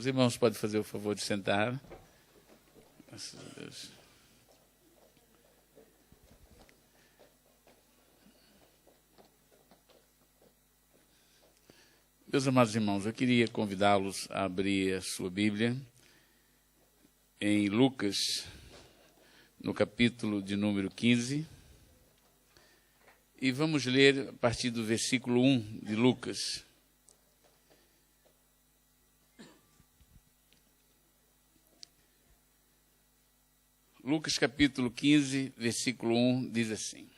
Os irmãos podem fazer o favor de sentar. Graças a Deus. Meus amados irmãos, eu queria convidá-los a abrir a sua Bíblia em Lucas, no capítulo de número 15, e vamos ler a partir do versículo 1 de Lucas. Lucas capítulo 15, versículo 1, diz assim: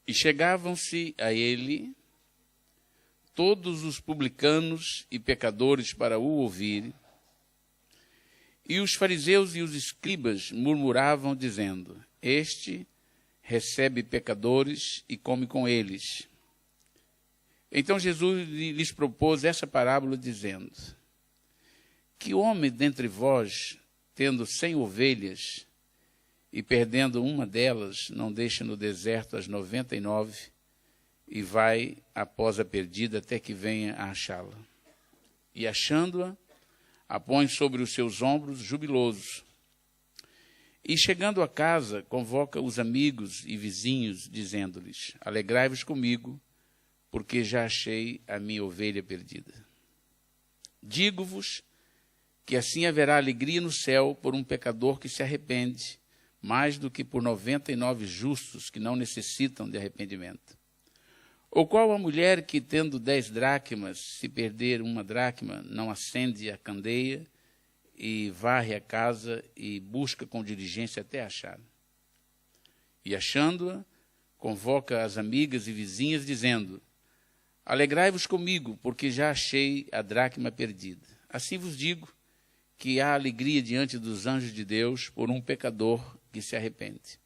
E chegavam-se a ele todos os publicanos e pecadores para o ouvir, e os fariseus e os escribas murmuravam, dizendo: Este recebe pecadores e come com eles. Então Jesus lhes propôs essa parábola, dizendo: Que homem dentre vós, tendo 100 ovelhas, e perdendo uma delas, não deixa no deserto as 99, e vai após a perdida até que venha a achá-la. E achando-a, a põe sobre os seus ombros, jubiloso. E chegando a casa, convoca os amigos e vizinhos, dizendo-lhes: Alegrai-vos comigo, porque já achei a minha ovelha perdida. Digo-vos que assim haverá alegria no céu por um pecador que se arrepende, mais do que por 99 justos que não necessitam de arrependimento. Ou qual a mulher que, tendo 10 dracmas, se perder uma dracma, não acende a candeia e varre a casa e busca com diligência até achar? E achando-a, convoca as amigas e vizinhas, dizendo: Alegrai-vos comigo, porque já achei a dracma perdida. Assim vos digo que há alegria diante dos anjos de Deus por um pecador que se arrepende.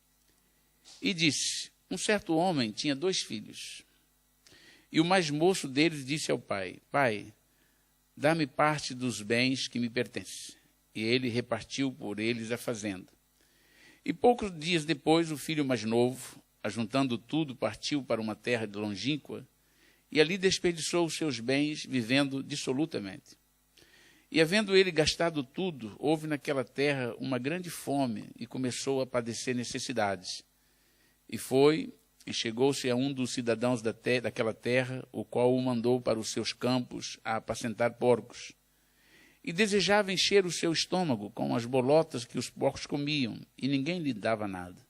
E disse: Um certo homem tinha 2 filhos. E o mais moço deles disse ao pai: Pai, dá-me parte dos bens que me pertencem. E ele repartiu por eles a fazenda. E poucos dias depois, o filho mais novo, ajuntando tudo, partiu para uma terra longínqua, e ali desperdiçou os seus bens, vivendo dissolutamente. E havendo ele gastado tudo, houve naquela terra uma grande fome, e começou a padecer necessidades. E foi e chegou-se a um dos cidadãos daquela terra, o qual o mandou para os seus campos a apacentar porcos. E desejava encher o seu estômago com as bolotas que os porcos comiam, e ninguém lhe dava nada.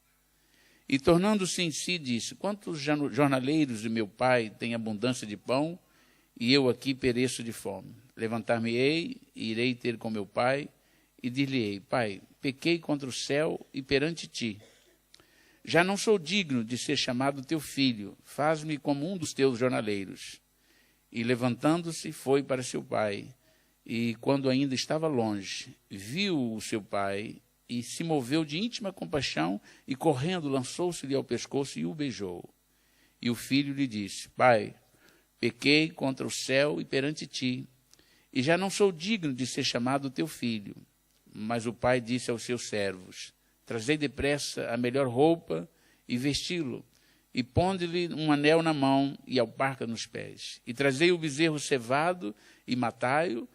E tornando-se em si, disse: Quantos jornaleiros de meu pai têm abundância de pão, e eu aqui pereço de fome? Levantar-me-ei, e irei ter com meu pai, e dir-lhe-ei: Pai, pequei contra o céu e perante ti. Já não sou digno de ser chamado teu filho, faz-me como um dos teus jornaleiros. E levantando-se, foi para seu pai, e quando ainda estava longe, viu o seu pai, e se moveu de íntima compaixão, e correndo lançou-se-lhe ao pescoço e o beijou. E o filho lhe disse: Pai, pequei contra o céu e perante ti, e já não sou digno de ser chamado teu filho. Mas o pai disse aos seus servos: Trazei depressa a melhor roupa e vesti-lo, e ponde-lhe um anel na mão e alparca nos pés. E trazei o bezerro cevado e matai-o,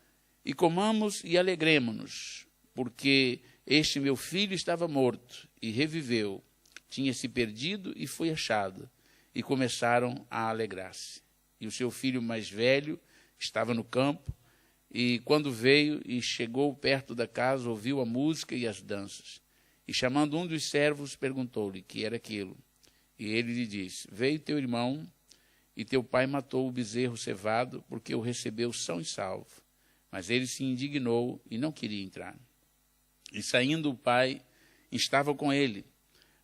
e comamos e alegremo-nos, porque este meu filho estava morto e reviveu, tinha se perdido e foi achado. E começaram a alegrar-se. E o seu filho mais velho estava no campo, e quando veio e chegou perto da casa, ouviu a música e as danças. E chamando um dos servos, perguntou-lhe que era aquilo. E ele lhe disse: Veio teu irmão, e teu pai matou o bezerro cevado, porque o recebeu são e salvo. Mas ele se indignou e não queria entrar. E saindo o pai, estava com ele.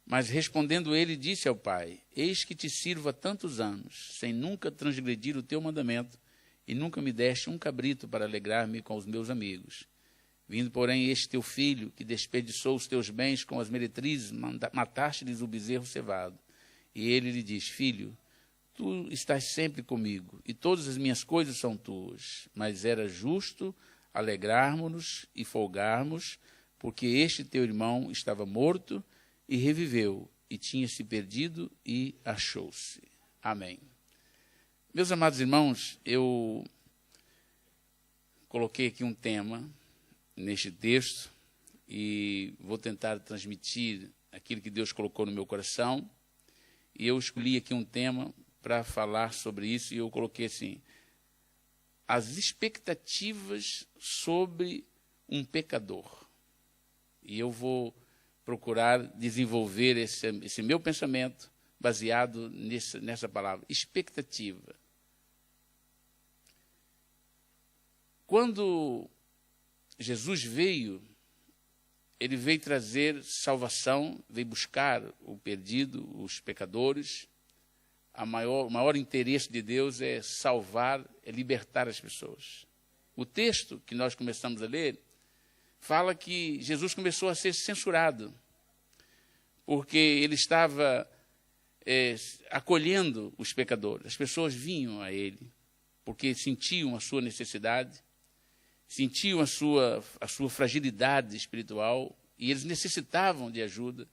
Mas respondendo ele, disse ao pai: Eis que te sirvo há tantos anos, sem nunca transgredir o teu mandamento, e nunca me deste um cabrito para alegrar-me com os meus amigos. Vindo, porém, este teu filho, que desperdiçou os teus bens com as meretrizes, mataste-lhes o bezerro cevado. E ele lhe diz: Filho, tu estás sempre comigo, e todas as minhas coisas são tuas. Mas era justo alegrarmos-nos e folgarmos, porque este teu irmão estava morto e reviveu, e tinha se perdido e achou-se. Amém. Meus amados irmãos, eu coloquei aqui um tema neste texto e vou tentar transmitir aquilo que Deus colocou no meu coração. E eu escolhi aqui um tema para falar sobre isso e eu coloquei assim: as expectativas sobre um pecador. E eu vou procurar desenvolver esse meu pensamento baseado nessa palavra, expectativa. Quando Jesus veio, ele veio trazer salvação, veio buscar o perdido, os pecadores. O maior interesse de Deus é salvar, é libertar as pessoas. O texto que nós começamos a ler fala que Jesus começou a ser censurado, porque ele estava acolhendo os pecadores. As pessoas vinham a ele, porque sentiam a sua necessidade, sentiam a sua fragilidade espiritual, e eles necessitavam de ajuda.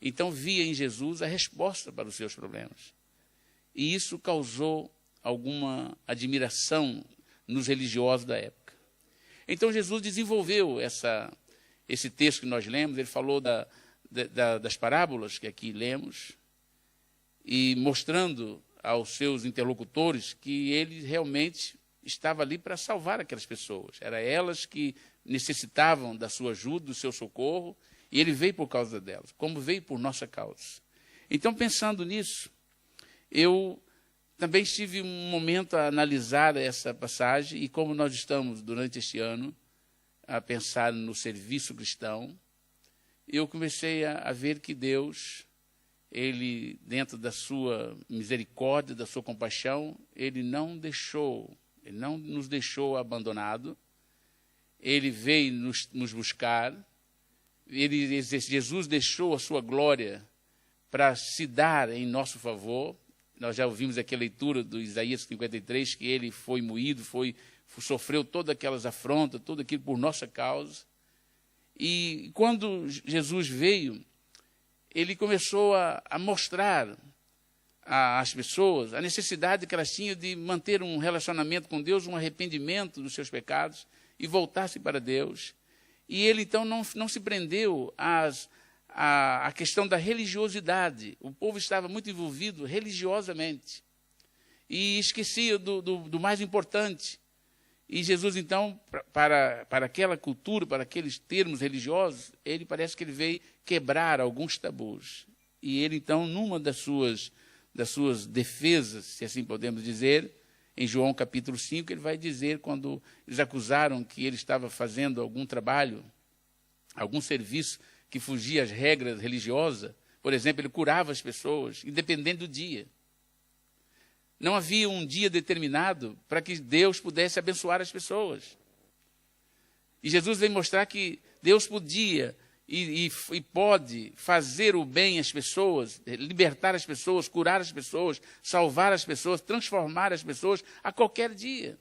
Então via em Jesus a resposta para os seus problemas. E isso causou alguma admiração nos religiosos da época. Então Jesus desenvolveu esse texto que nós lemos. Ele falou das parábolas que aqui lemos, e mostrando aos seus interlocutores que ele realmente estava ali para salvar aquelas pessoas. Eram elas que necessitavam da sua ajuda, do seu socorro, e ele veio por causa delas, como veio por nossa causa. Então, pensando nisso, eu também tive um momento a analisar essa passagem, e como nós estamos, durante este ano, a pensar no serviço cristão, eu comecei a ver que Deus, ele, dentro da sua misericórdia, da sua compaixão, ele não nos deixou abandonado. Ele veio nos buscar. Jesus deixou a sua glória para se dar em nosso favor. Nós já ouvimos aqui a leitura do Isaías 53, que ele foi moído, sofreu todas aquelas afrontas, tudo aquilo por nossa causa. E quando Jesus veio, ele começou a mostrar às pessoas a necessidade que elas tinham de manter um relacionamento com Deus, um arrependimento dos seus pecados e voltar-se para Deus. E ele, então, não se prendeu à questão da religiosidade. O povo estava muito envolvido religiosamente e esquecia do mais importante. E Jesus, então, para aquela cultura, para aqueles termos religiosos, ele parece que ele veio quebrar alguns tabus. E ele, então, numa das suas defesas, se assim podemos dizer, em João capítulo 5, ele vai dizer, quando eles acusaram que ele estava fazendo algum trabalho, algum serviço que fugia às regras religiosas. Por exemplo, ele curava as pessoas, independente do dia. Não havia um dia determinado para que Deus pudesse abençoar as pessoas. E Jesus veio mostrar que Deus podia e pode fazer o bem às pessoas, libertar as pessoas, curar as pessoas, salvar as pessoas, transformar as pessoas a qualquer dia.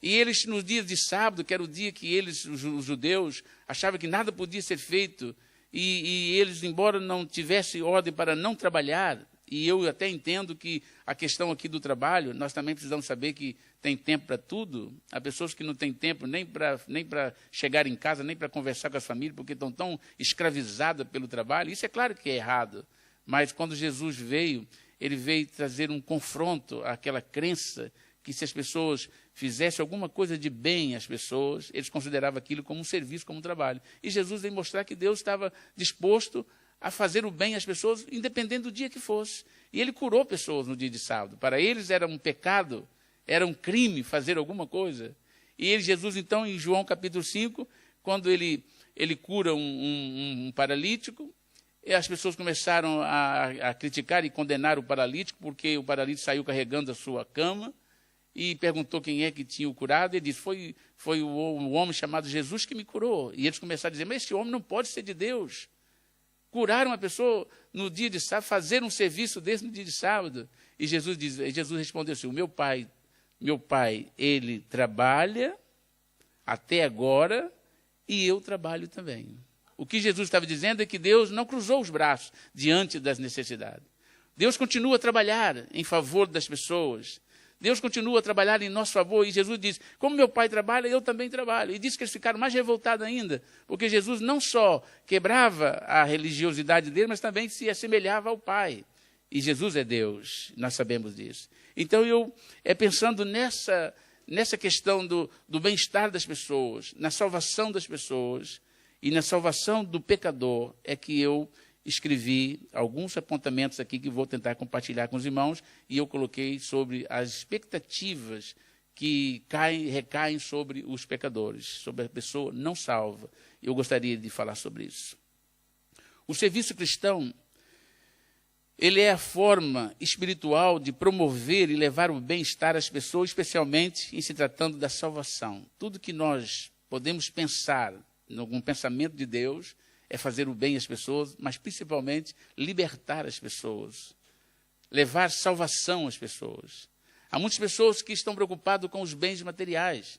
E eles, nos dias de sábado, que era o dia que eles, os judeus, achavam que nada podia ser feito, e eles, embora não tivessem ordem para não trabalhar, e eu até entendo que a questão aqui do trabalho, nós também precisamos saber que tem tempo para tudo. Há pessoas que não têm tempo nem para chegar em casa, nem para conversar com as famílias, porque estão tão escravizadas pelo trabalho. Isso é claro que é errado. Mas quando Jesus veio, ele veio trazer um confronto àquela crença que se as pessoas fizessem alguma coisa de bem às pessoas, eles consideravam aquilo como um serviço, como um trabalho. E Jesus veio mostrar que Deus estava disposto a fazer o bem às pessoas, independente do dia que fosse. E ele curou pessoas no dia de sábado. Para eles era um pecado, era um crime fazer alguma coisa. E Jesus, então, em João capítulo 5, quando ele cura um paralítico, as pessoas começaram a criticar e condenar o paralítico, porque o paralítico saiu carregando a sua cama, e perguntou quem é que tinha o curado. Ele disse, foi o homem chamado Jesus que me curou. E eles começaram a dizer, mas esse homem não pode ser de Deus. Curar uma pessoa no dia de sábado, fazer um serviço desse no dia de sábado. E Jesus respondeu assim, o meu pai, ele trabalha até agora e eu trabalho também. O que Jesus estava dizendo é que Deus não cruzou os braços diante das necessidades. Deus continua a trabalhar em favor das pessoas. Deus continua a trabalhar em nosso favor, e Jesus diz, como meu Pai trabalha, eu também trabalho. E diz que eles ficaram mais revoltados ainda, porque Jesus não só quebrava a religiosidade dele, mas também se assemelhava ao Pai. E Jesus é Deus, nós sabemos disso. Então, pensando nessa questão do bem-estar das pessoas, na salvação das pessoas e na salvação do pecador, é que eu escrevi alguns apontamentos aqui que vou tentar compartilhar com os irmãos, e eu coloquei sobre as expectativas que recaem sobre os pecadores, sobre a pessoa não salva. Eu gostaria de falar sobre isso. O serviço cristão, ele é a forma espiritual de promover e levar o bem-estar às pessoas, especialmente em se tratando da salvação. Tudo que nós podemos pensar em algum pensamento de Deus é fazer o bem às pessoas, mas principalmente libertar as pessoas, levar salvação às pessoas. Há muitas pessoas que estão preocupadas com os bens materiais.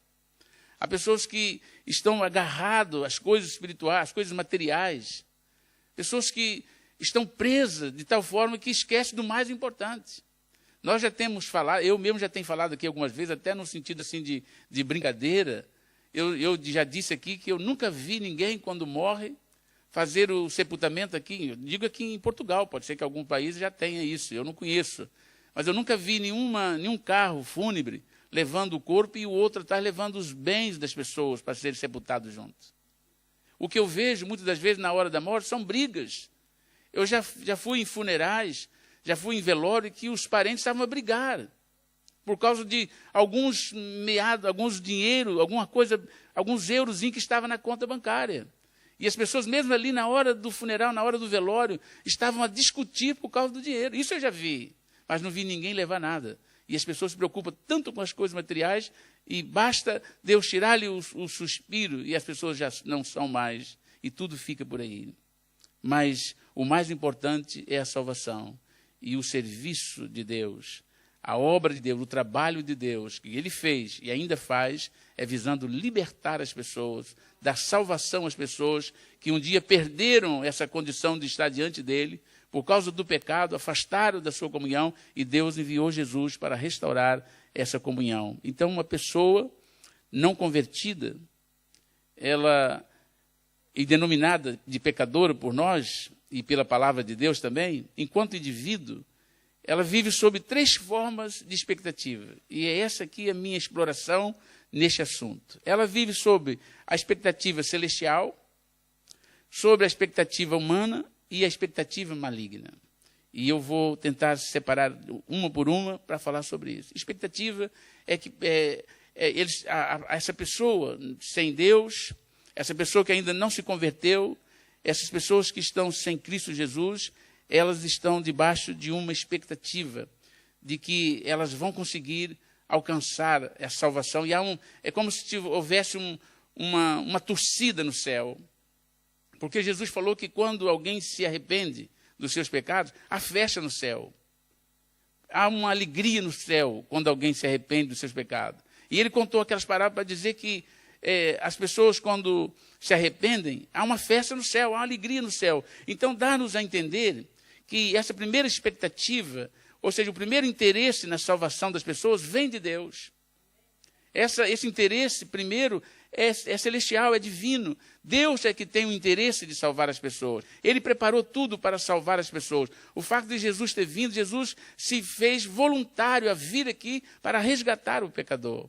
Há pessoas que estão agarradas às coisas espirituais, às coisas materiais. Pessoas que estão presas de tal forma que esquecem do mais importante. Nós já temos falado, eu mesmo já tenho falado aqui algumas vezes, até no sentido assim de brincadeira. Eu já disse aqui que eu nunca vi ninguém, quando morre, fazer o sepultamento aqui, eu digo aqui em Portugal, pode ser que algum país já tenha isso, eu não conheço. Mas eu nunca vi nenhum carro fúnebre levando o corpo e o outro está levando os bens das pessoas para serem sepultados juntos. O que eu vejo muitas das vezes na hora da morte são brigas. Eu já fui em funerais, já fui em velório que os parentes estavam a brigar por causa de alguns meados, alguns dinheiro, alguma coisa, alguns euros que estava na conta bancária. E as pessoas, mesmo ali na hora do funeral, na hora do velório, estavam a discutir por causa do dinheiro. Isso eu já vi, mas não vi ninguém levar nada. E as pessoas se preocupam tanto com as coisas materiais, e basta Deus tirar-lhe o suspiro, e as pessoas já não são mais, e tudo fica por aí. Mas o mais importante é a salvação e o serviço de Deus. A obra de Deus, o trabalho de Deus, que Ele fez e ainda faz, é visando libertar as pessoas, dar salvação às pessoas que um dia perderam essa condição de estar diante dEle, por causa do pecado, afastaram da sua comunhão, e Deus enviou Jesus para restaurar essa comunhão. Então, uma pessoa não convertida, e denominada de pecadora por nós, e pela palavra de Deus também, enquanto indivíduo, ela vive sob 3 formas de expectativa. E é essa aqui a minha exploração neste assunto. Ela vive sob a expectativa celestial, sobre a expectativa humana e a expectativa maligna. E eu vou tentar separar uma por uma para falar sobre isso. Expectativa é que essa pessoa sem Deus, essa pessoa que ainda não se converteu, essas pessoas que estão sem Cristo Jesus, elas estão debaixo de uma expectativa de que elas vão conseguir alcançar a salvação. E é como se houvesse uma torcida no céu. Porque Jesus falou que quando alguém se arrepende dos seus pecados, há festa no céu. Há uma alegria no céu quando alguém se arrepende dos seus pecados. E ele contou aquelas parábolas para dizer que as pessoas, quando se arrependem, há uma festa no céu, há uma alegria no céu. Então, dá-nos a entender que essa primeira expectativa, ou seja, o primeiro interesse na salvação das pessoas, vem de Deus. Esse interesse, primeiro, é celestial, é divino. Deus é que tem o interesse de salvar as pessoas. Ele preparou tudo para salvar as pessoas. O fato de Jesus ter vindo, Jesus se fez voluntário a vir aqui para resgatar o pecador.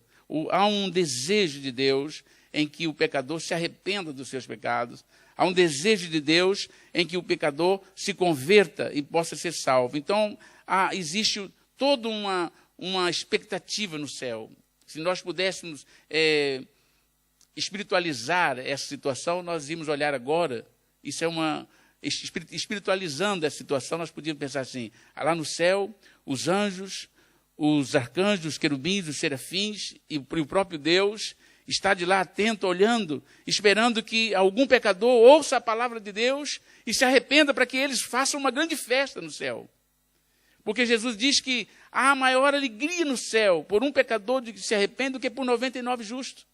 Há um desejo de Deus em que o pecador se arrependa dos seus pecados. Há um desejo de Deus em que o pecador se converta e possa ser salvo. Então, existe toda uma expectativa no céu. Se nós pudéssemos espiritualizar essa situação, nós íamos olhar agora, espiritualizando essa situação, nós podíamos pensar assim, lá no céu, os anjos, os arcanjos, os querubins, os serafins e o próprio Deus está de lá atento, olhando, esperando que algum pecador ouça a palavra de Deus e se arrependa para que eles façam uma grande festa no céu. Porque Jesus diz que há maior alegria no céu por um pecador que se arrepende do que por 99 justos.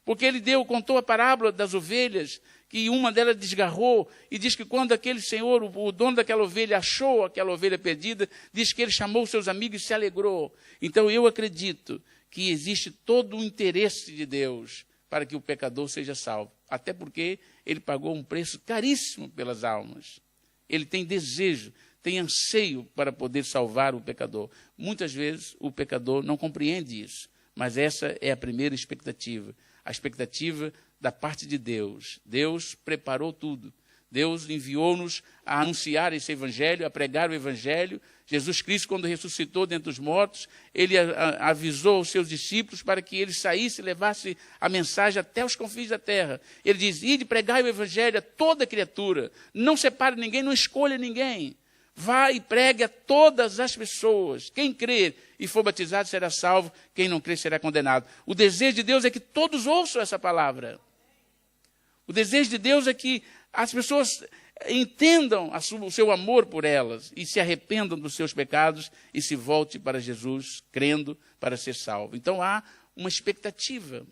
Porque ele contou a parábola das ovelhas, que uma delas desgarrou, e diz que quando aquele senhor, o dono daquela ovelha, achou aquela ovelha perdida, diz que ele chamou os seus amigos e se alegrou. Então eu acredito que existe todo o interesse de Deus para que o pecador seja salvo. Até porque ele pagou um preço caríssimo pelas almas. Ele tem desejo, tem anseio para poder salvar o pecador. Muitas vezes o pecador não compreende isso, mas essa é a primeira expectativa. A expectativa da parte de Deus. Deus preparou tudo. Deus enviou-nos a anunciar esse evangelho, a pregar o evangelho. Jesus Cristo, quando ressuscitou dentre os mortos, ele avisou os seus discípulos para que eles saíssem e levassem a mensagem até os confins da terra. Ele diz: ide pregai o evangelho a toda criatura. Não separe ninguém, não escolha ninguém. Vá e pregue a todas as pessoas. Quem crer e for batizado será salvo, quem não crer será condenado. O desejo de Deus é que todos ouçam essa palavra. O desejo de Deus é que as pessoas entendam o seu amor por elas e se arrependam dos seus pecados e se voltem para Jesus, crendo para ser salvo. Então há uma expectativa,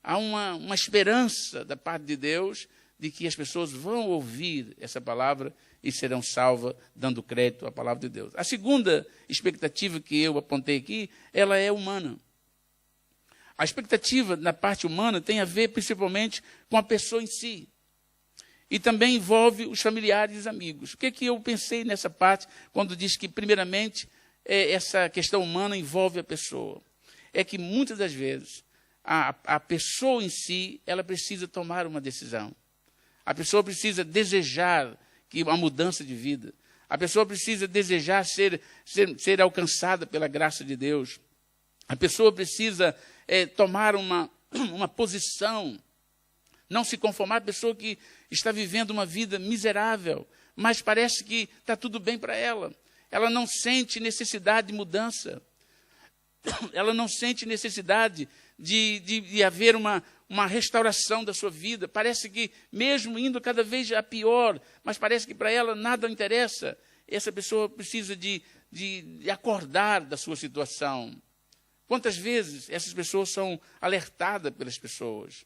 há uma esperança da parte de Deus de que as pessoas vão ouvir essa palavra e serão salvas dando crédito à palavra de Deus. A segunda expectativa que eu apontei aqui, ela é humana. A expectativa na parte humana tem a ver principalmente com a pessoa em si. E também envolve os familiares e os amigos. O que eu pensei nessa parte quando diz que, primeiramente, essa questão humana envolve a pessoa? É que, muitas das vezes, a pessoa em si, ela precisa tomar uma decisão. A pessoa precisa desejar uma mudança de vida. A pessoa precisa desejar ser alcançada pela graça de Deus. A pessoa precisa tomar uma posição, não se conformar. A pessoa que está vivendo uma vida miserável, mas parece que está tudo bem para ela. Ela não sente necessidade de mudança. Ela não sente necessidade de haver uma restauração da sua vida. Parece que, mesmo indo cada vez a pior, mas parece que para ela nada interessa. Essa pessoa precisa de acordar da sua situação. Quantas vezes essas pessoas são alertadas pelas pessoas?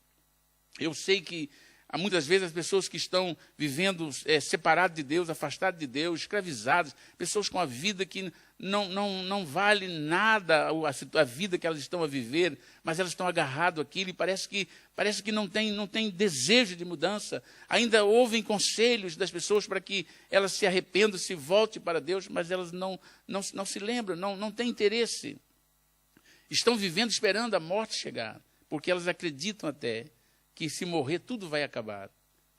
Eu sei que muitas vezes as pessoas que estão vivendo separadas de Deus, afastadas de Deus, escravizadas, pessoas com a vida que não vale nada a vida que elas estão a viver, mas elas estão agarradas àquilo e parece que não tem desejo de mudança. Ainda ouvem conselhos das pessoas para que elas se arrependam, se voltem para Deus, mas elas não se lembram, não têm interesse. Estão vivendo esperando a morte chegar, porque elas acreditam até que se morrer tudo vai acabar.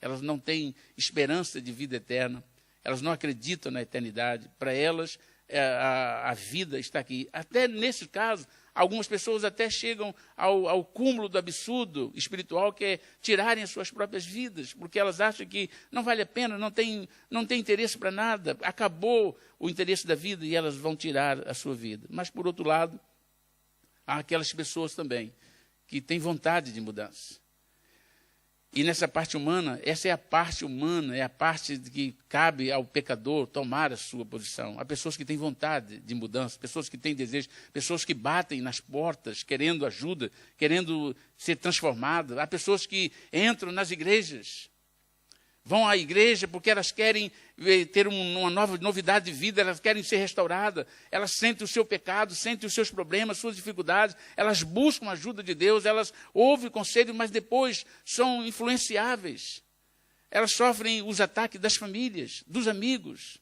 Elas não têm esperança de vida eterna, elas não acreditam na eternidade. Para elas, a vida está aqui. Até nesse caso, algumas pessoas até chegam ao cúmulo do absurdo espiritual, que é tirarem as suas próprias vidas, porque elas acham que não vale a pena, não tem interesse para nada, acabou o interesse da vida e elas vão tirar a sua vida. Mas, por outro lado, há aquelas pessoas também que têm vontade de mudança. E nessa parte humana, essa é a parte humana, é a parte que cabe ao pecador tomar a sua posição. Há pessoas que têm vontade de mudança, pessoas que têm desejo, pessoas que batem nas portas querendo ajuda, querendo ser transformadas. Há pessoas que entram nas igrejas, vão à igreja porque elas querem ter uma novidade de vida, elas querem ser restauradas, elas sentem o seu pecado, sentem os seus problemas, suas dificuldades, elas buscam a ajuda de Deus, elas ouvem conselho, mas depois são influenciáveis. Elas sofrem os ataques das famílias, dos amigos.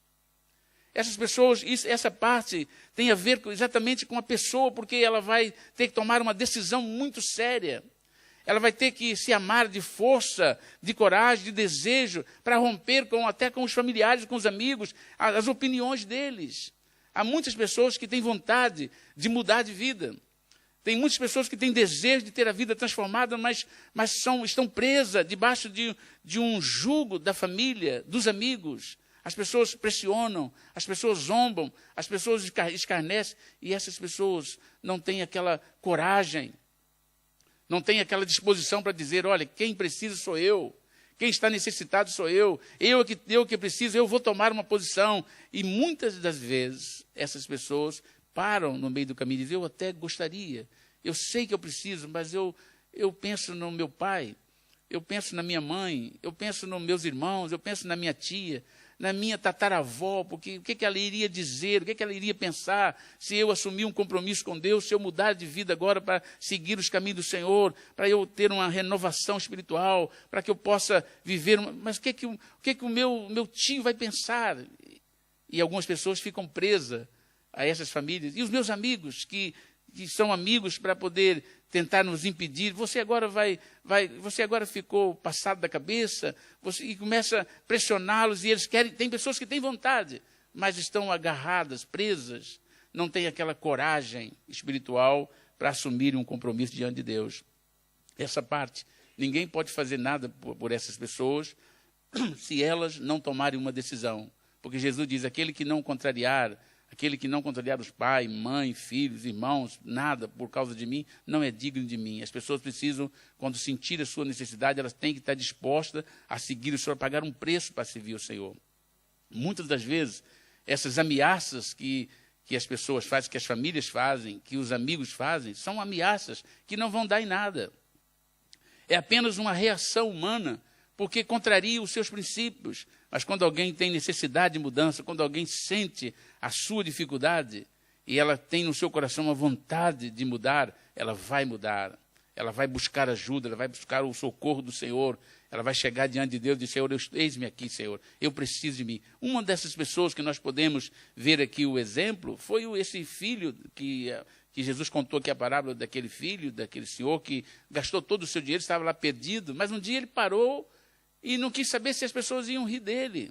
Essas pessoas, essa parte tem a ver exatamente com a pessoa, porque ela vai ter que tomar uma decisão muito séria. Ela vai ter que se amar de força, de coragem, de desejo, para romper até com os familiares, com os amigos, as opiniões deles. Há muitas pessoas que têm vontade de mudar de vida. Tem muitas pessoas que têm desejo de ter a vida transformada, mas estão presas debaixo de um jugo da família, dos amigos. As pessoas pressionam, as pessoas zombam, as pessoas escarnecem, e essas pessoas não têm aquela coragem, não tem aquela disposição para dizer, olha, quem precisa sou eu, quem está necessitado sou eu que preciso, eu vou tomar uma posição. E muitas das vezes, essas pessoas param no meio do caminho e dizem, eu até gostaria, eu sei que eu preciso, mas eu eu penso no meu pai, eu penso na minha mãe, eu penso nos meus irmãos, eu penso na minha tia, na minha tataravó, porque o que ela iria dizer, o que ela iria pensar se eu assumir um compromisso com Deus, se eu mudar de vida agora para seguir os caminhos do Senhor, para eu ter uma renovação espiritual, para que eu possa viver. Mas o que o meu tio vai pensar? E algumas pessoas ficam presas a essas famílias. E os meus amigos, que são amigos para poder tentar nos impedir, você agora você agora ficou passado da cabeça, e começa a pressioná-los, e eles querem, tem pessoas que têm vontade, mas estão agarradas, presas, não têm aquela coragem espiritual para assumir um compromisso diante de Deus. Essa parte, ninguém pode fazer nada por essas pessoas se elas não tomarem uma decisão, porque Jesus diz, aquele que não contrariar os pais, mãe, filhos, irmãos, nada por causa de mim, não é digno de mim. As pessoas precisam, quando sentir a sua necessidade, elas têm que estar dispostas a seguir o Senhor, a pagar um preço para servir o Senhor. Muitas das vezes, essas ameaças que as pessoas fazem, que as famílias fazem, que os amigos fazem, são ameaças que não vão dar em nada. É apenas uma reação humana, porque contraria os seus princípios. Mas quando alguém tem necessidade de mudança, quando alguém sente a sua dificuldade, e ela tem no seu coração uma vontade de mudar, ela vai mudar. Ela vai buscar ajuda, ela vai buscar o socorro do Senhor, ela vai chegar diante de Deus e dizer, Senhor, eis-me aqui, Senhor, eu preciso de mim. Uma dessas pessoas que nós podemos ver aqui o exemplo, foi esse filho que Jesus contou aqui a parábola daquele filho, daquele senhor que gastou todo o seu dinheiro, estava lá perdido, mas um dia ele parou e não quis saber se as pessoas iam rir dele.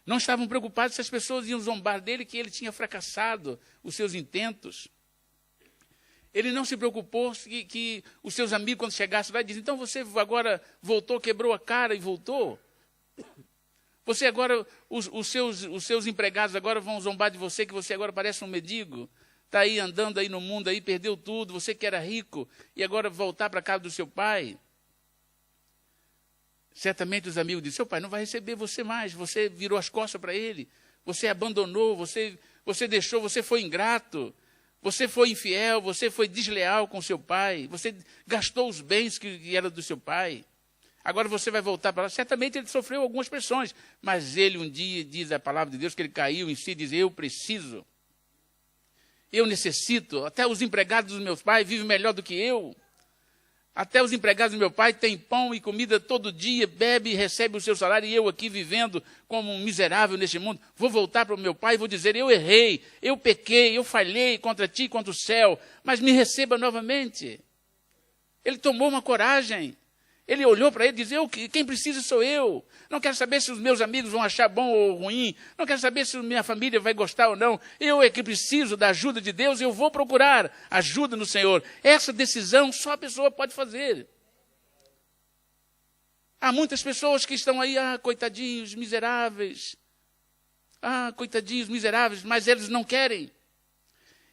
Não estavam preocupados se as pessoas iam zombar dele, que ele tinha fracassado os seus intentos. Ele não se preocupou que os seus amigos, quando chegassem lá, diziam, então você agora voltou, quebrou a cara e voltou? Você agora, os seus empregados agora vão zombar de você, que você agora parece um mendigo? Está aí andando aí no mundo, aí perdeu tudo, você que era rico, e agora voltar para a casa do seu pai? Certamente os amigos dizem, seu pai não vai receber você mais, você virou as costas para ele, você abandonou, você deixou, você foi ingrato, você foi infiel, você foi desleal com seu pai, você gastou os bens que eram do seu pai, agora você vai voltar para lá. Certamente ele sofreu algumas pressões, mas ele um dia, diz a palavra de Deus, que ele caiu em si e diz, eu preciso, eu necessito, até os empregados dos meus pais vivem melhor do que eu. Até os empregados do meu pai têm pão e comida todo dia, bebe e recebe o seu salário, e eu aqui vivendo como um miserável neste mundo. Vou voltar para o meu pai e vou dizer, eu errei, eu pequei, eu falhei contra ti e contra o céu, mas me receba novamente. Ele tomou uma coragem. Ele olhou para ele e disse, quem precisa sou eu. Não quero saber se os meus amigos vão achar bom ou ruim. Não quero saber se minha família vai gostar ou não. Eu é que preciso da ajuda de Deus, eu vou procurar ajuda no Senhor. Essa decisão só a pessoa pode fazer. Há muitas pessoas que estão aí, coitadinhos, miseráveis. Coitadinhos, miseráveis, mas eles não querem.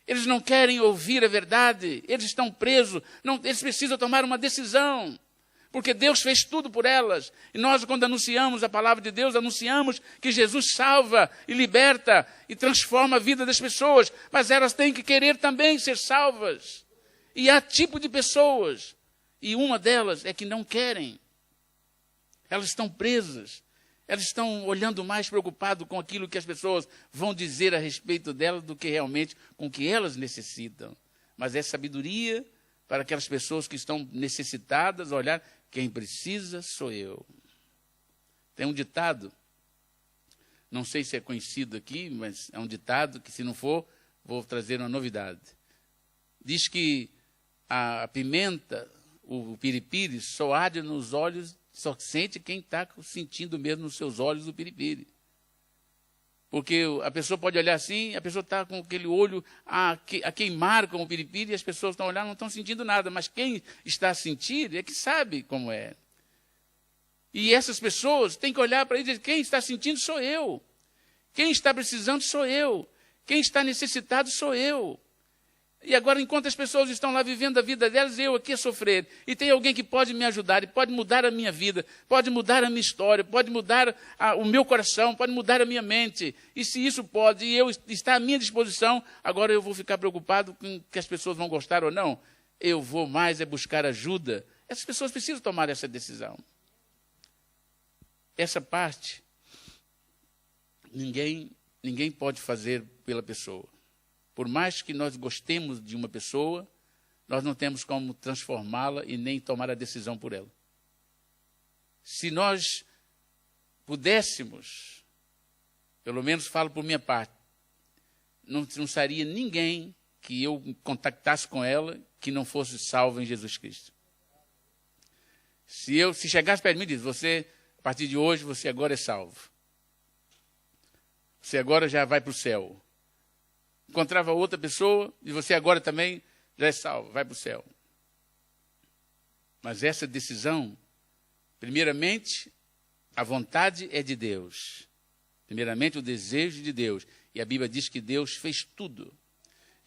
Eles não querem ouvir a verdade. Eles estão presos. Eles precisam tomar uma decisão. Porque Deus fez tudo por elas. E nós, quando anunciamos a palavra de Deus, anunciamos que Jesus salva e liberta e transforma a vida das pessoas. Mas elas têm que querer também ser salvas. E há tipo de pessoas. E uma delas é que não querem. Elas estão presas. Elas estão olhando mais preocupado com aquilo que as pessoas vão dizer a respeito delas do que realmente com o que elas necessitam. Mas é sabedoria para aquelas pessoas que estão necessitadas olhar, quem precisa sou eu. Tem um ditado, não sei se é conhecido aqui, mas é um ditado que, se não for, vou trazer uma novidade. Diz que a pimenta, o piripiri, só arde nos olhos, só sente quem está sentindo mesmo nos seus olhos o piripiri. Porque a pessoa pode olhar assim, a pessoa está com aquele olho a queimar com o piripiri, e as pessoas estão olhando, não estão sentindo nada, mas quem está a sentir é que sabe como é. E essas pessoas têm que olhar para ele e dizer, quem está sentindo sou eu. Quem está precisando sou eu. Quem está necessitado sou eu. E agora, enquanto as pessoas estão lá vivendo a vida delas, eu aqui a sofrer. E tem alguém que pode me ajudar, e pode mudar a minha vida, pode mudar a minha história, pode mudar o meu coração, pode mudar a minha mente. E se isso pode, e eu está à minha disposição, agora eu vou ficar preocupado com que as pessoas vão gostar ou não. eu vou mais buscar ajuda. Essas pessoas precisam tomar essa decisão. Essa parte, ninguém pode fazer pela pessoa. Por mais que nós gostemos de uma pessoa, nós não temos como transformá-la e nem tomar a decisão por ela. Se nós pudéssemos, pelo menos falo por minha parte, não seria ninguém que eu contactasse com ela que não fosse salvo em Jesus Cristo. Se chegasse perto de mim e disse, você, a partir de hoje, você agora é salvo. Você agora já vai para o céu. Encontrava outra pessoa e você agora também já é salvo, vai para o céu. Mas essa decisão, primeiramente, a vontade é de Deus. Primeiramente, o desejo de Deus. E a Bíblia diz que Deus fez tudo.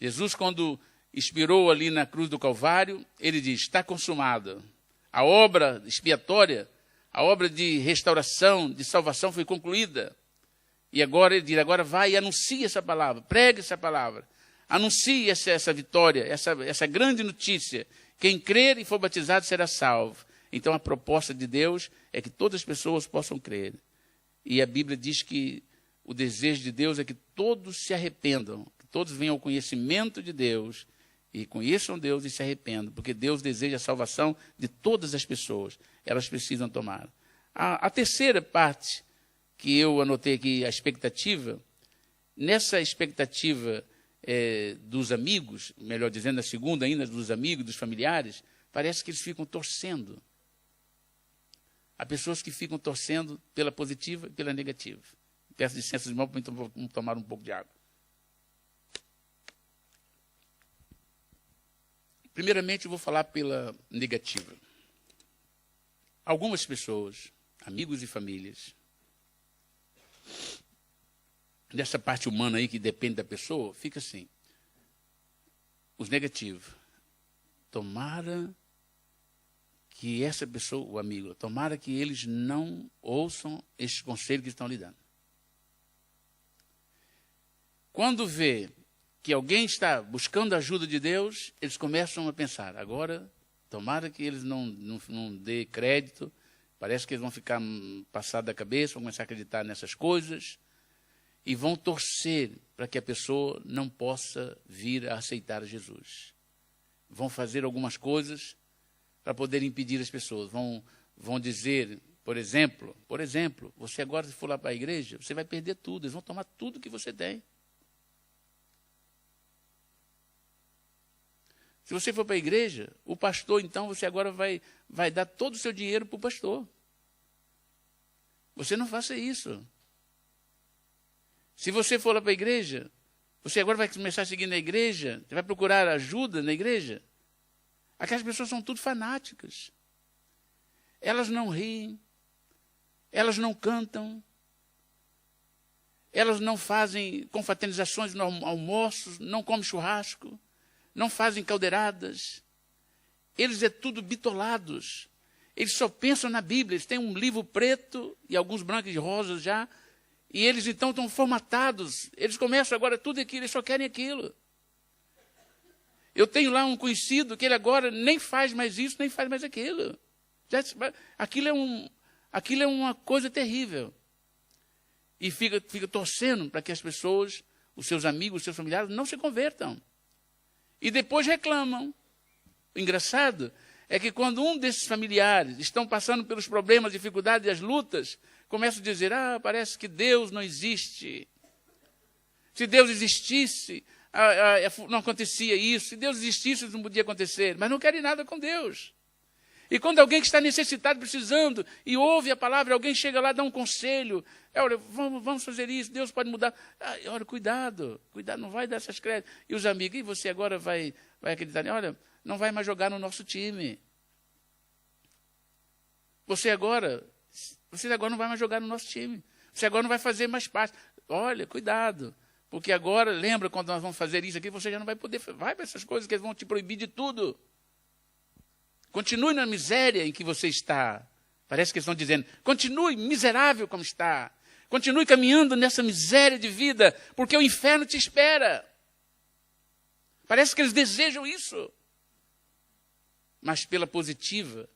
Jesus, quando expirou ali na cruz do Calvário, ele diz, está consumado. A obra expiatória, a obra de restauração, de salvação foi concluída. E agora ele diz, agora vai e anuncia essa palavra, pregue essa palavra. Anuncie essa vitória, essa grande notícia. Quem crer e for batizado será salvo. Então a proposta de Deus é que todas as pessoas possam crer. E a Bíblia diz que o desejo de Deus é que todos se arrependam, que todos venham ao conhecimento de Deus e conheçam Deus e se arrependam, porque Deus deseja a salvação de todas as pessoas. Elas precisam tomar. A terceira parte que eu anotei aqui, a expectativa, nessa expectativa dos amigos, melhor dizendo, a segunda ainda, dos amigos, dos familiares, parece que eles ficam torcendo. Há pessoas que ficam torcendo pela positiva e pela negativa. Peço licença, irmão, para tomar um pouco de água. Primeiramente, eu vou falar pela negativa. Algumas pessoas, amigos e famílias, dessa parte humana aí que depende da pessoa, fica assim. Os negativos. Tomara que essa pessoa, o amigo, tomara que eles não ouçam esses conselhos que estão lhe dando. Quando vê que alguém está buscando a ajuda de Deus, eles começam a pensar, agora, tomara que eles não dê crédito, parece que eles vão ficar passados da cabeça, vão começar a acreditar nessas coisas, e vão torcer para que a pessoa não possa vir a aceitar Jesus. Vão fazer algumas coisas para poder impedir as pessoas. Vão dizer, por exemplo, você agora se for lá para a igreja, você vai perder tudo, eles vão tomar tudo que você tem. Se você for para a igreja, o pastor, então, você agora vai dar todo o seu dinheiro para o pastor. Você não faça isso. Se você for lá para a igreja, você agora vai começar a seguir na igreja, você vai procurar ajuda na igreja. Aquelas pessoas são tudo fanáticas. Elas não riem, elas não cantam, elas não fazem confraternizações no almoços, não comem churrasco, não fazem caldeiradas. Eles é tudo bitolados. Eles só pensam na Bíblia. Eles têm um livro preto e alguns brancos e rosas já. E eles então estão formatados. Eles começam agora tudo aquilo, eles só querem aquilo. Eu tenho lá um conhecido que ele agora nem faz mais isso, nem faz mais aquilo. Aquilo é uma coisa terrível. E fica torcendo para que as pessoas, os seus amigos, os seus familiares, não se convertam. E depois reclamam. O engraçado é que quando um desses familiares estão passando pelos problemas, dificuldades e as lutas, começa a dizer, parece que Deus não existe. Se Deus existisse, não acontecia isso. Se Deus existisse, isso não podia acontecer. Mas não querem nada com Deus. E quando alguém que está necessitado, precisando, e ouve a palavra, alguém chega lá, dá um conselho, olha, vamos fazer isso, Deus pode mudar. Olha, cuidado, não vai dar essas créditos. E os amigos, e você agora vai acreditar? Olha, não vai mais jogar no nosso time. Você agora não vai mais jogar no nosso time. Você agora não vai fazer mais parte. Olha, cuidado. Porque agora, lembra quando nós vamos fazer isso aqui, você já não vai poder. Vai para essas coisas que eles vão te proibir de tudo. Continue na miséria em que você está. Parece que eles estão dizendo, continue miserável como está. Continue caminhando nessa miséria de vida, porque o inferno te espera. Parece que eles desejam isso. mas pela positiva,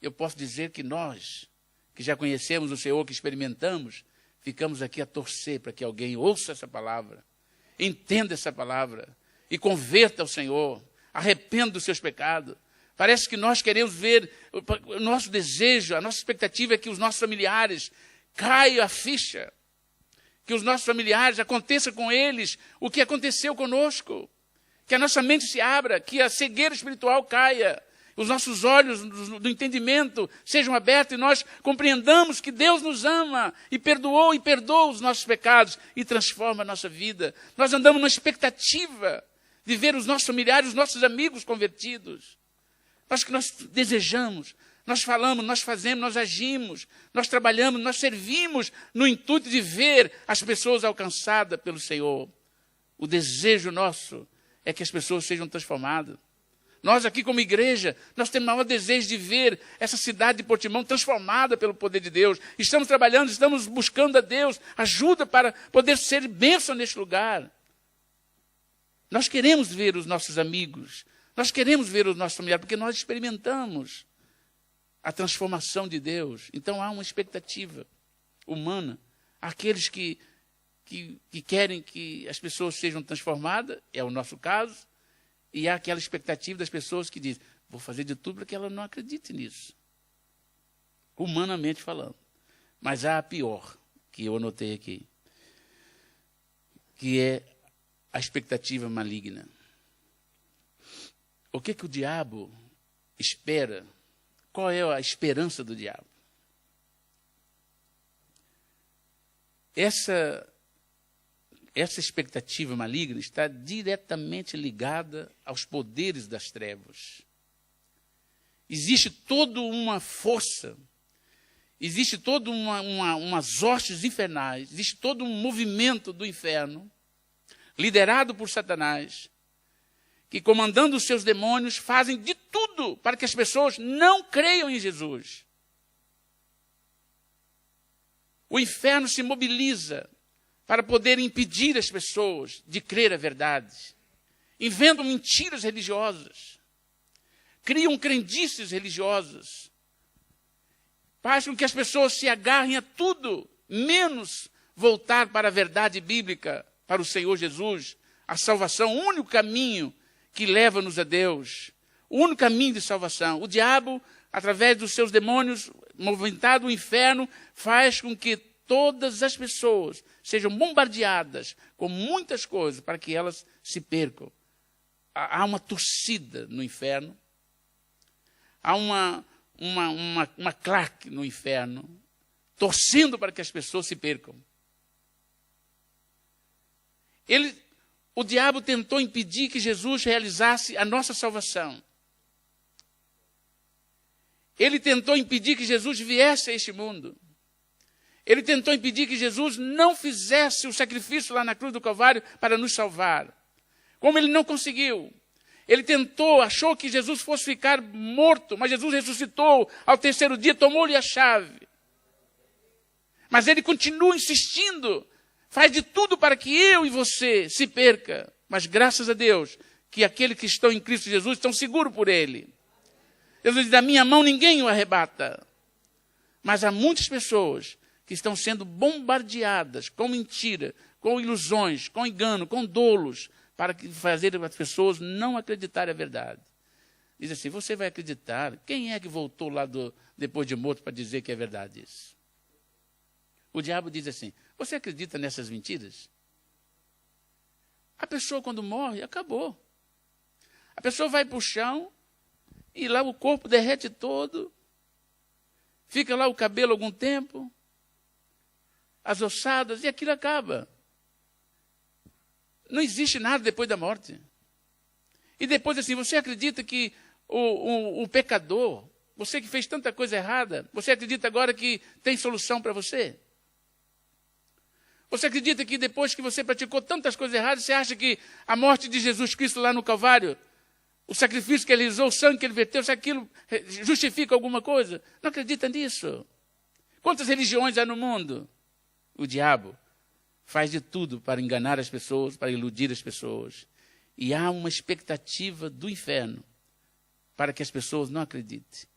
eu posso dizer que nós, que já conhecemos o Senhor, que experimentamos, ficamos aqui a torcer para que alguém ouça essa palavra, entenda essa palavra e converta ao Senhor, arrependa dos seus pecados. Parece que nós queremos ver, o nosso desejo, a nossa expectativa é que os nossos familiares caiam a ficha, que os nossos familiares, aconteça com eles o que aconteceu conosco, que a nossa mente se abra, que a cegueira espiritual caia, os nossos olhos do entendimento sejam abertos e nós compreendamos que Deus nos ama e perdoou e perdoa os nossos pecados e transforma a nossa vida. Nós andamos na expectativa de ver os nossos familiares, os nossos amigos convertidos. Nós desejamos, nós falamos, nós fazemos, nós agimos, nós trabalhamos, nós servimos no intuito de ver as pessoas alcançadas pelo Senhor. O desejo nosso é que as pessoas sejam transformadas. Nós aqui como igreja, nós temos o maior desejo de ver essa cidade de Portimão transformada pelo poder de Deus. Estamos trabalhando, estamos buscando a Deus ajuda para poder ser bênção neste lugar. Nós queremos ver os nossos amigos, nós queremos ver os nossos familiares, porque nós experimentamos a transformação de Deus. Então há uma expectativa humana. Aqueles que querem que as pessoas sejam transformadas, é o nosso caso, e há aquela expectativa das pessoas que dizem, vou fazer de tudo para que ela não acredite nisso. Humanamente falando. Mas há a pior, que eu anotei aqui, que é a expectativa maligna. O que o diabo espera? Qual é a esperança do diabo? Essa expectativa maligna está diretamente ligada aos poderes das trevas. Existe toda uma força, existe toda umas hostes infernais, existe todo um movimento do inferno, liderado por Satanás, que comandando os seus demônios fazem de tudo para que as pessoas não creiam em Jesus. O inferno se mobiliza para poder impedir as pessoas de crer a verdade. Inventam mentiras religiosas. Criam crendices religiosas. Faz com que as pessoas se agarrem a tudo, menos voltar para a verdade bíblica, para o Senhor Jesus, a salvação, o único caminho que leva-nos a Deus, o único caminho de salvação. O diabo, através dos seus demônios, movimentado o inferno, faz com que todas as pessoas sejam bombardeadas com muitas coisas para que elas se percam. Há uma torcida no inferno, há uma claque no inferno, torcendo para que as pessoas se percam. O diabo tentou impedir que Jesus realizasse a nossa salvação. Ele tentou impedir que Jesus viesse a este mundo. Ele tentou impedir que Jesus não fizesse o sacrifício lá na cruz do Calvário para nos salvar. Como ele não conseguiu, ele tentou, achou que Jesus fosse ficar morto, mas Jesus ressuscitou ao terceiro dia, tomou-lhe a chave. Mas ele continua insistindo, faz de tudo para que eu e você se perca. Mas graças a Deus, que aqueles que estão em Cristo Jesus estão seguros por ele. Jesus diz, da minha mão ninguém o arrebata. Mas há muitas pessoas que estão sendo bombardeadas com mentira, com ilusões, com engano, com dolos, para fazer as pessoas não acreditarem a verdade. Diz assim, você vai acreditar? Quem é que voltou lá depois de morto para dizer que é verdade isso? O diabo diz assim, você acredita nessas mentiras? A pessoa quando morre, acabou. A pessoa vai para o chão e lá o corpo derrete todo, fica lá o cabelo algum tempo, as ossadas, e aquilo acaba. Não existe nada depois da morte. E depois assim, você acredita que o pecador, você que fez tanta coisa errada, você acredita agora que tem solução para você? Você acredita que depois que você praticou tantas coisas erradas, você acha que a morte de Jesus Cristo lá no Calvário, o sacrifício que ele usou, o sangue que ele verteu, se aquilo justifica alguma coisa? Não acredita nisso. Quantas religiões há no mundo? O diabo faz de tudo para enganar as pessoas, para iludir as pessoas. E há uma expectativa do inferno para que as pessoas não acreditem.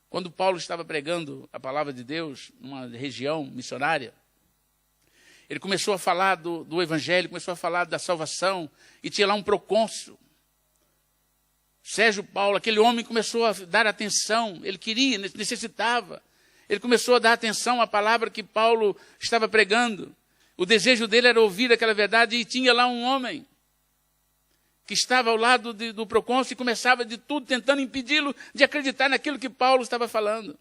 Quando Paulo estava pregando a palavra de Deus numa região missionária, ele começou a falar do evangelho, começou a falar da salvação, e tinha lá um procônsul, Sérgio Paulo. Aquele homem começou a dar atenção, ele queria, necessitava. Ele começou a dar atenção à palavra que Paulo estava pregando. O desejo dele era ouvir aquela verdade, e tinha lá um homem que estava ao lado do procônsul e começava de tudo tentando impedi-lo de acreditar naquilo que Paulo estava falando.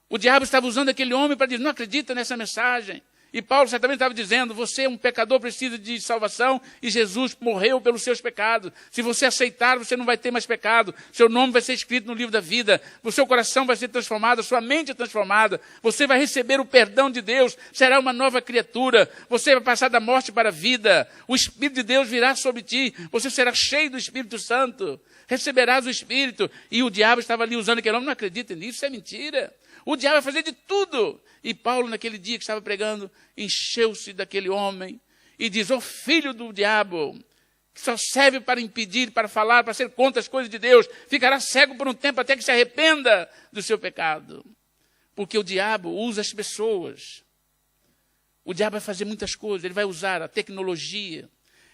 O diabo estava usando aquele homem para dizer: não acredita nessa mensagem. E Paulo certamente estava dizendo: você é um pecador, precisa de salvação, e Jesus morreu pelos seus pecados. Se você aceitar, você não vai ter mais pecado. Seu nome vai ser escrito no livro da vida. O seu coração vai ser transformado, a sua mente é transformada. Você vai receber o perdão de Deus, será uma nova criatura. Você vai passar da morte para a vida. O Espírito de Deus virá sobre ti. Você será cheio do Espírito Santo. Receberás o Espírito. E o diabo estava ali usando aquele homem: não acredita nisso, isso é mentira. O diabo vai fazer de tudo. E Paulo, naquele dia que estava pregando, encheu-se daquele homem e diz: ó filho do diabo, que só serve para impedir, para falar, para ser contra as coisas de Deus, ficará cego por um tempo até que se arrependa do seu pecado. Porque o diabo usa as pessoas. O diabo vai fazer muitas coisas. Ele vai usar a tecnologia,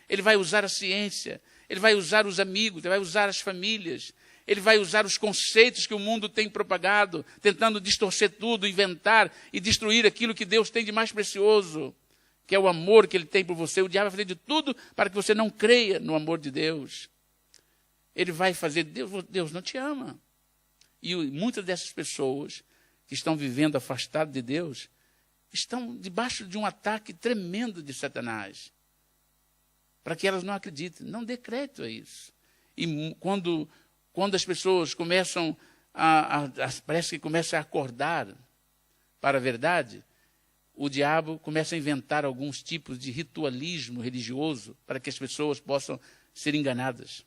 ele vai usar a ciência, ele vai usar os amigos, ele vai usar as famílias. Ele vai usar os conceitos que o mundo tem propagado, tentando distorcer tudo, inventar e destruir aquilo que Deus tem de mais precioso, que é o amor que Ele tem por você. O diabo vai fazer de tudo para que você não creia no amor de Deus. Ele vai fazer: Deus não te ama. E muitas dessas pessoas que estão vivendo afastadas de Deus estão debaixo de um ataque tremendo de Satanás, para que elas não acreditem. Não dê crédito a isso. E quando as pessoas começam parece que começam a acordar para a verdade, o diabo começa a inventar alguns tipos de ritualismo religioso para que as pessoas possam ser enganadas.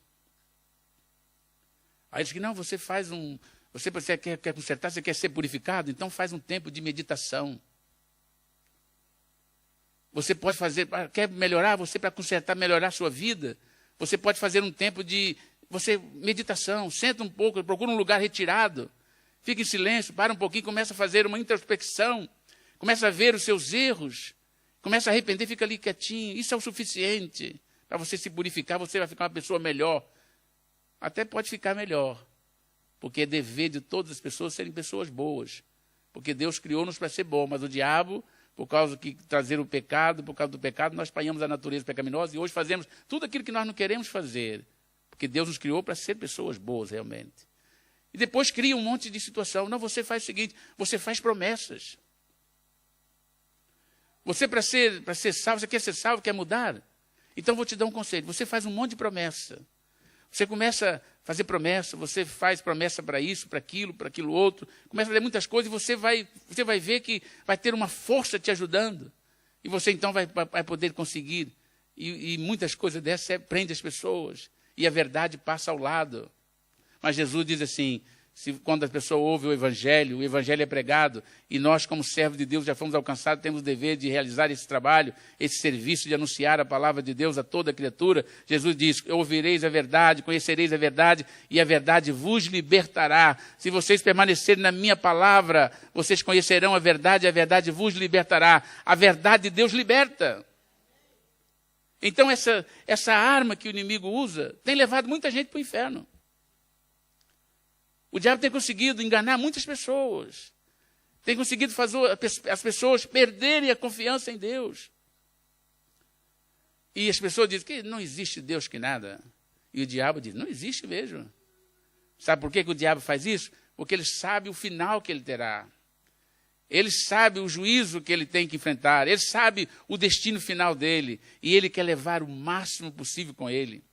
Aí diz que não, você faz você quer consertar, você quer ser purificado, então faz um tempo de meditação. Você pode fazer, quer melhorar, você para consertar, melhorar a sua vida, você pode fazer um tempo de meditação, senta um pouco, procura um lugar retirado, fica em silêncio, para um pouquinho, começa a fazer uma introspecção, começa a ver os seus erros, começa a arrepender, fica ali quietinho. Isso é o suficiente para você se purificar, você vai ficar uma pessoa melhor. Até pode ficar melhor, porque é dever de todas as pessoas serem pessoas boas, porque Deus criou-nos para ser bom, mas o diabo, por causa que trazer o pecado, por causa do pecado, nós apanhamos a natureza pecaminosa e hoje fazemos tudo aquilo que nós não queremos fazer. Porque Deus nos criou para ser pessoas boas, realmente. E depois cria um monte de situação. Não, você faz o seguinte: você faz promessas. Você, para ser salvo, você quer ser salvo, quer mudar? Então, vou te dar um conselho. Você faz um monte de promessa. Você começa a fazer promessa, você faz promessa para isso, para aquilo outro. Começa a fazer muitas coisas e você vai ver que vai ter uma força te ajudando. E você, então, vai poder conseguir. E muitas coisas dessas prende as pessoas. E a verdade passa ao lado. Mas Jesus diz assim: quando a pessoa ouve o Evangelho é pregado, e nós, como servos de Deus, já fomos alcançados, temos o dever de realizar esse trabalho, esse serviço de anunciar a palavra de Deus a toda criatura. Jesus diz: ouvireis a verdade, conhecereis a verdade, e a verdade vos libertará. Se vocês permanecerem na minha palavra, vocês conhecerão a verdade vos libertará. A verdade de Deus liberta. Então, essa arma que o inimigo usa tem levado muita gente para o inferno. O diabo tem conseguido enganar muitas pessoas. Tem conseguido fazer as pessoas perderem a confiança em Deus. E as pessoas dizem que não existe Deus que nada. E o diabo diz: não existe mesmo. Sabe por que o diabo faz isso? Porque ele sabe o final que ele terá. Ele sabe o juízo que ele tem que enfrentar. Ele sabe o destino final dele. E ele quer levar o máximo possível com ele.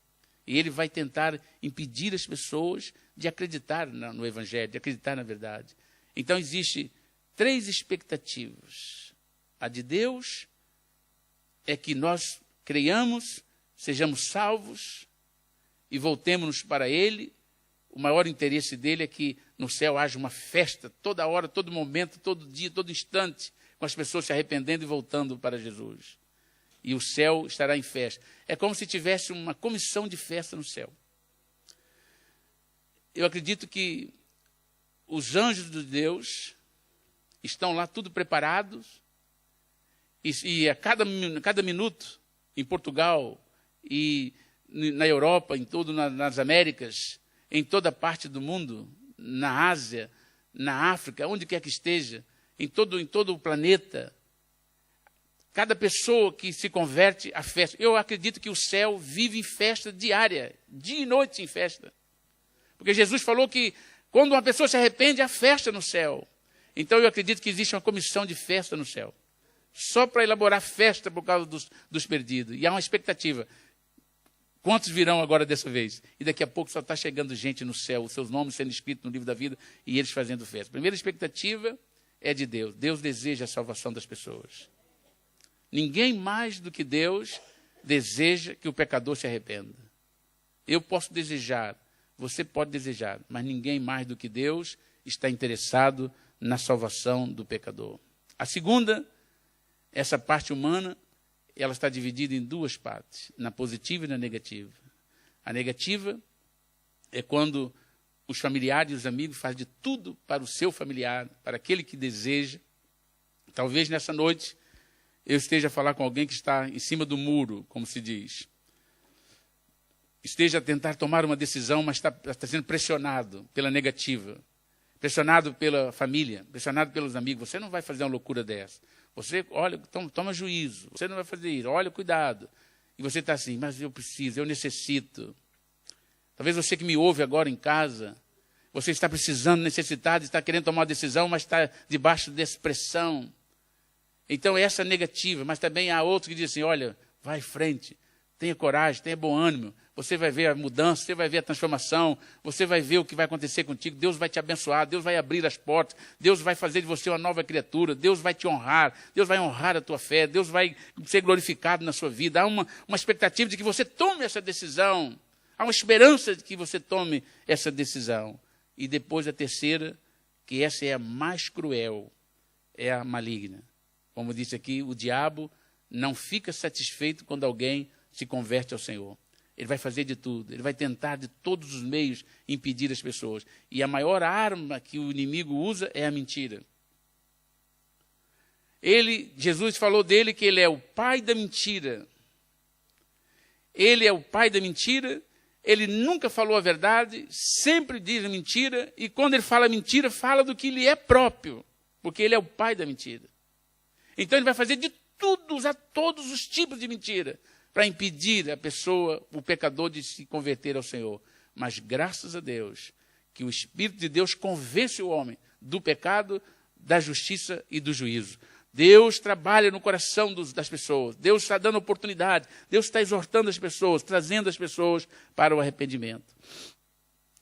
E ele vai tentar impedir as pessoas de acreditar no Evangelho, de acreditar na verdade. Então, existem 3 expectativas. A de Deus é que nós creiamos, sejamos salvos e voltemos-nos para Ele. O maior interesse dele é que no céu haja uma festa, toda hora, todo momento, todo dia, todo instante, com as pessoas se arrependendo e voltando para Jesus. E o céu estará em festa. É como se tivesse uma comissão de festa no céu. eu acredito que os anjos de Deus estão lá tudo preparados, e a cada minuto, em Portugal e na Europa, em todo, nas Américas, em toda parte do mundo, na Ásia, na África, onde quer que esteja, em todo o planeta, cada pessoa que se converte à festa. Eu acredito que o céu vive em festa diária, dia e noite em festa. Porque Jesus falou que quando uma pessoa se arrepende, há festa no céu. Então eu acredito que existe uma comissão de festa no céu, só para elaborar festa por causa dos perdidos. E há uma expectativa. Quantos virão agora dessa vez? E daqui a pouco só está chegando gente no céu, os seus nomes sendo escritos no livro da vida e eles fazendo festa. A primeira expectativa é de Deus. Deus deseja a salvação das pessoas. Ninguém mais do que Deus deseja que o pecador se arrependa. Eu posso desejar, você pode desejar, mas ninguém mais do que Deus está interessado na salvação do pecador. A segunda, essa parte humana, ela está dividida em duas partes, na positiva e na negativa. A negativa é quando os familiares e os amigos fazem de tudo para o seu familiar, para aquele que deseja. Talvez nessa noite eu esteja a falar com alguém que está em cima do muro, como se diz. Esteja a tentar tomar uma decisão, mas está sendo pressionado pela negativa. Pressionado pela família, pressionado pelos amigos. Você não vai fazer uma loucura dessa. Você, olha, toma juízo. Você não vai fazer isso. Olha, cuidado. E você está assim, mas eu preciso, eu necessito. Talvez você que me ouve agora em casa, você está precisando, necessitado, está querendo tomar uma decisão, mas está debaixo dessa pressão. Então, essa negativa, mas também há outro que diz assim, olha, vai em frente, tenha coragem, tenha bom ânimo. Você vai ver a mudança, você vai ver a transformação, você vai ver o que vai acontecer contigo. Deus vai te abençoar, Deus vai abrir as portas, Deus vai fazer de você uma nova criatura, Deus vai te honrar, Deus vai honrar a tua fé, Deus vai ser glorificado na sua vida. Há uma expectativa de que você tome essa decisão, há uma esperança de que você tome essa decisão. E depois a terceira, que essa é a mais cruel, é a maligna. Como disse aqui, o diabo não fica satisfeito quando alguém se converte ao Senhor. Ele vai fazer de tudo, ele vai tentar de todos os meios impedir as pessoas. E a maior arma que o inimigo usa é a mentira. Jesus falou dele que ele é o pai da mentira. Ele é o pai da mentira, ele nunca falou a verdade, sempre diz a mentira, e quando ele fala mentira, fala do que lhe é próprio, porque ele é o pai da mentira. Então ele vai fazer de tudo, usar todos os tipos de mentira, para impedir a pessoa, o pecador, de se converter ao Senhor. Mas graças a Deus, que o Espírito de Deus convence o homem do pecado, da justiça e do juízo. Deus trabalha no coração das pessoas, Deus está dando oportunidade, Deus está exortando as pessoas, trazendo as pessoas para o arrependimento.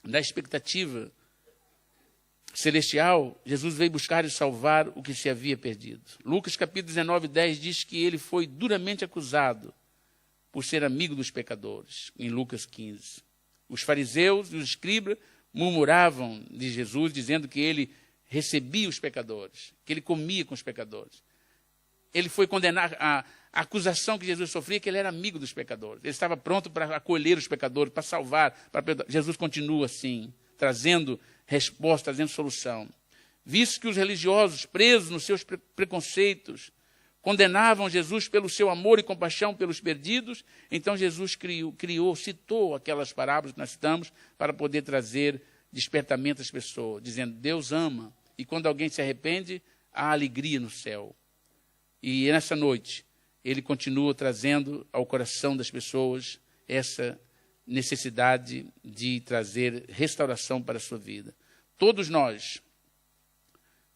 Na expectativa celestial, Jesus veio buscar e salvar o que se havia perdido. Lucas capítulo 19, 10 diz que ele foi duramente acusado por ser amigo dos pecadores, em Lucas 15. Os fariseus e os escribas murmuravam de Jesus, dizendo que ele recebia os pecadores, que ele comia com os pecadores. Ele foi condenado, a acusação que Jesus sofria, que ele era amigo dos pecadores. Ele estava pronto para acolher os pecadores, para salvar. Jesus continua assim, trazendo resposta, trazendo solução. Visto que os religiosos, presos nos seus preconceitos, condenavam Jesus pelo seu amor e compaixão pelos perdidos, então Jesus citou aquelas parábolas que nós citamos para poder trazer despertamento às pessoas, dizendo, Deus ama, e quando alguém se arrepende, há alegria no céu. E nessa noite, ele continua trazendo ao coração das pessoas essa necessidade de trazer restauração para a sua vida. Todos nós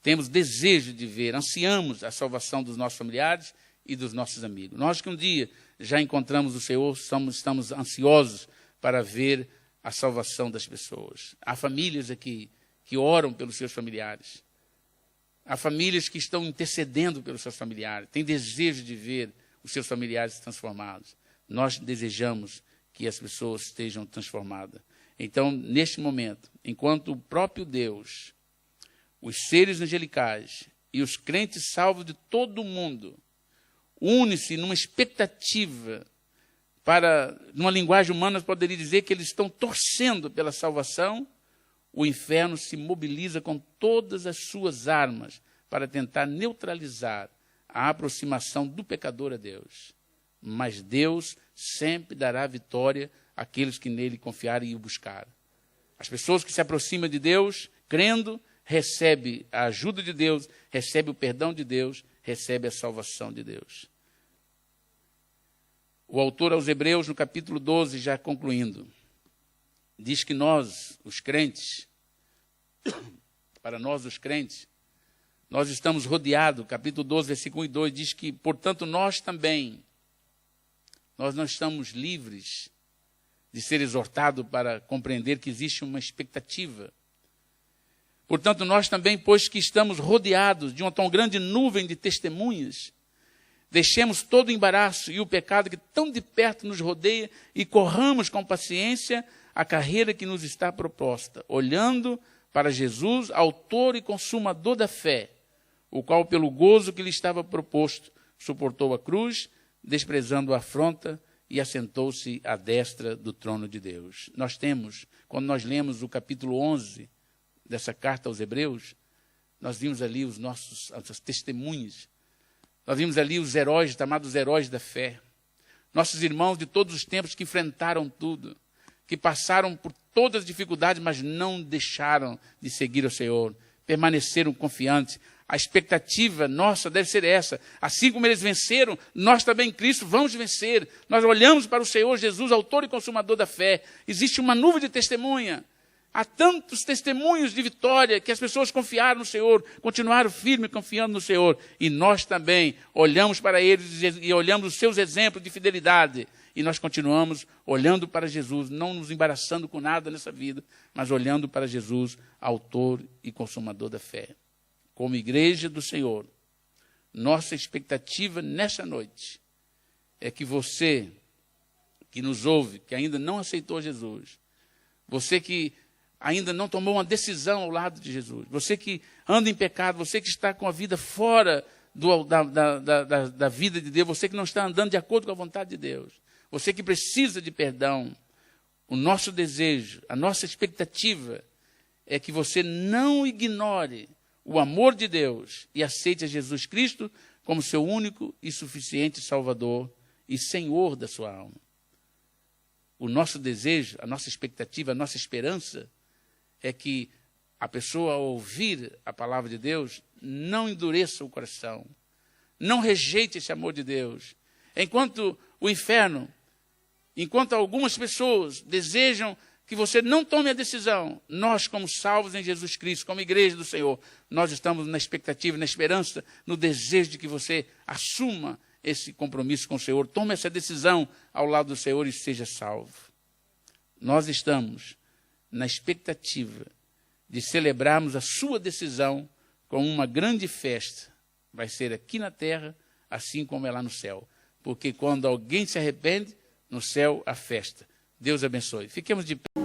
temos desejo de ver, ansiamos a salvação dos nossos familiares e dos nossos amigos. Nós que um dia já encontramos o Senhor, estamos ansiosos para ver a salvação das pessoas. Há famílias aqui que oram pelos seus familiares. Há famílias que estão intercedendo pelos seus familiares, têm desejo de ver os seus familiares transformados. Nós desejamos que as pessoas estejam transformadas. Então, neste momento, enquanto o próprio Deus, os seres angelicais e os crentes salvos de todo o mundo unem-se numa expectativa numa linguagem humana, poderia dizer que eles estão torcendo pela salvação, o inferno se mobiliza com todas as suas armas para tentar neutralizar a aproximação do pecador a Deus. Mas Deus sempre dará vitória àqueles que nele confiarem e o buscarem. As pessoas que se aproximam de Deus, crendo, recebem a ajuda de Deus, recebem o perdão de Deus, recebem a salvação de Deus. O autor aos Hebreus, no capítulo 12, já concluindo, diz que nós, os crentes, para nós, os crentes, nós estamos rodeados, capítulo 12, versículo 1 e 2, diz que, portanto, nós também, nós não estamos livres de ser exortados para compreender que existe uma expectativa. Portanto, nós também, pois que estamos rodeados de uma tão grande nuvem de testemunhas, deixemos todo o embaraço e o pecado que tão de perto nos rodeia e corramos com paciência a carreira que nos está proposta, olhando para Jesus, autor e consumador da fé, o qual, pelo gozo que lhe estava proposto, suportou a cruz, desprezando a afronta, e assentou-se à destra do trono de Deus. Nós temos, quando nós lemos o capítulo 11 dessa carta aos Hebreus, nós vimos ali as nossas testemunhas, nós vimos ali os heróis, chamados heróis da fé, nossos irmãos de todos os tempos que enfrentaram tudo, que passaram por todas as dificuldades, mas não deixaram de seguir o Senhor, permaneceram confiantes. A expectativa nossa deve ser essa. Assim como eles venceram, nós também em Cristo vamos vencer. Nós olhamos para o Senhor Jesus, autor e consumador da fé. Existe uma nuvem de testemunha. Há tantos testemunhos de vitória que as pessoas confiaram no Senhor, continuaram firmes confiando no Senhor. E nós também olhamos para eles e olhamos os seus exemplos de fidelidade. E nós continuamos olhando para Jesus, não nos embaraçando com nada nessa vida, mas olhando para Jesus, autor e consumador da fé. Como igreja do Senhor, nossa expectativa nessa noite é que você que nos ouve, que ainda não aceitou Jesus, você que ainda não tomou uma decisão ao lado de Jesus, você que anda em pecado, você que está com a vida fora da vida de Deus, você que não está andando de acordo com a vontade de Deus, você que precisa de perdão, o nosso desejo, a nossa expectativa é que você não ignore o amor de Deus e aceite a Jesus Cristo como seu único e suficiente Salvador e Senhor da sua alma. O nosso desejo, a nossa expectativa, a nossa esperança é que a pessoa, ao ouvir a palavra de Deus, não endureça o coração, não rejeite esse amor de Deus. Enquanto o inferno, enquanto algumas pessoas desejam que você não tome a decisão, nós, como salvos em Jesus Cristo, como igreja do Senhor, nós estamos na expectativa, na esperança, no desejo de que você assuma esse compromisso com o Senhor, tome essa decisão ao lado do Senhor e seja salvo. Nós estamos na expectativa de celebrarmos a sua decisão com uma grande festa. Vai ser aqui na terra, assim como é lá no céu. Porque quando alguém se arrepende, no céu há festa. Deus abençoe. Fiquemos de pé.